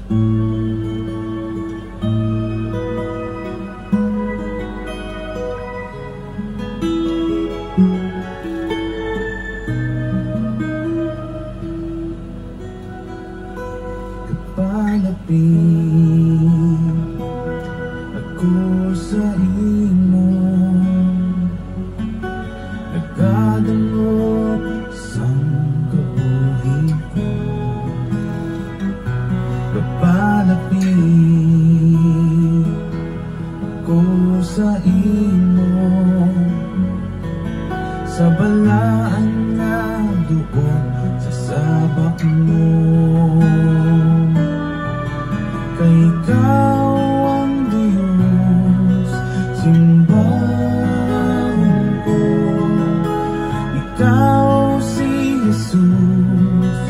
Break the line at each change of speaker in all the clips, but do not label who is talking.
Palapit ako sa imo, nagkadangog sang kabuhi ko. Kapalapit ako sa imo, sa balaan na doon sa sabak mo. Kay ikaw ang Diyos, simbahan ko. Ikaw si Jesus,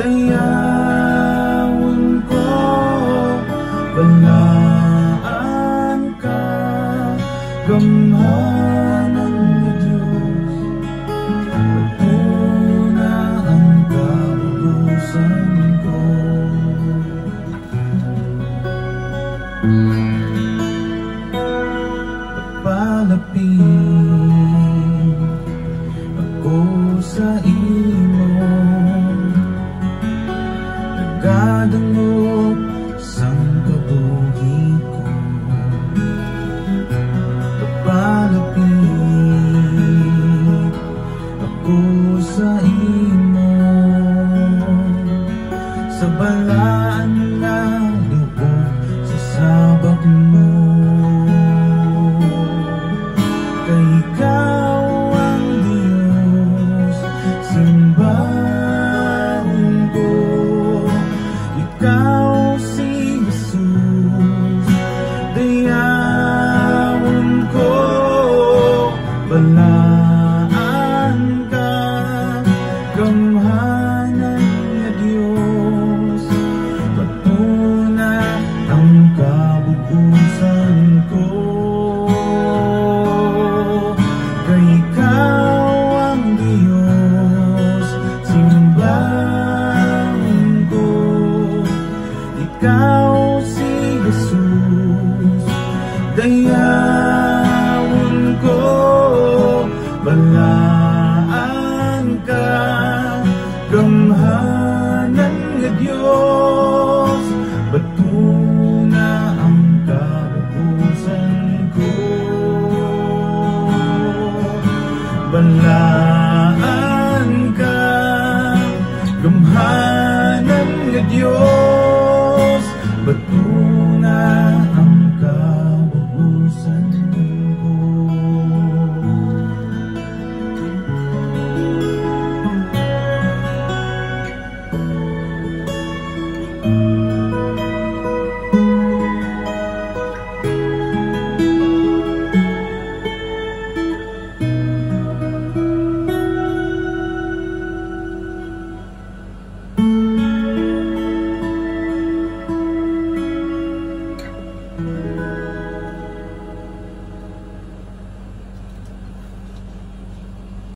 dayawan ko. Balaan ka, gamhanan na Diyos. Pagtuna ang kautusan ko. Palapit ako sa imo, nagkadangog sang kabuhi ko. Palapit ako sa imo, sa balaan na doon sa sabak mo. Kay ikaw ang Diyos, simbahan ko. Ikaw si Jesus, dayawan ko. Balaan ka, gamhanan na Diyos. Patuna ang kabubusan ko. Kay ikaw ang Diyos, simbahan ko. Ikaw si Jesus, dayawan ko. Balaan ka, gamhanan nga Diyos. Patuna ang kabubusan ko. Balaan ka, gamhanan nga Diyos.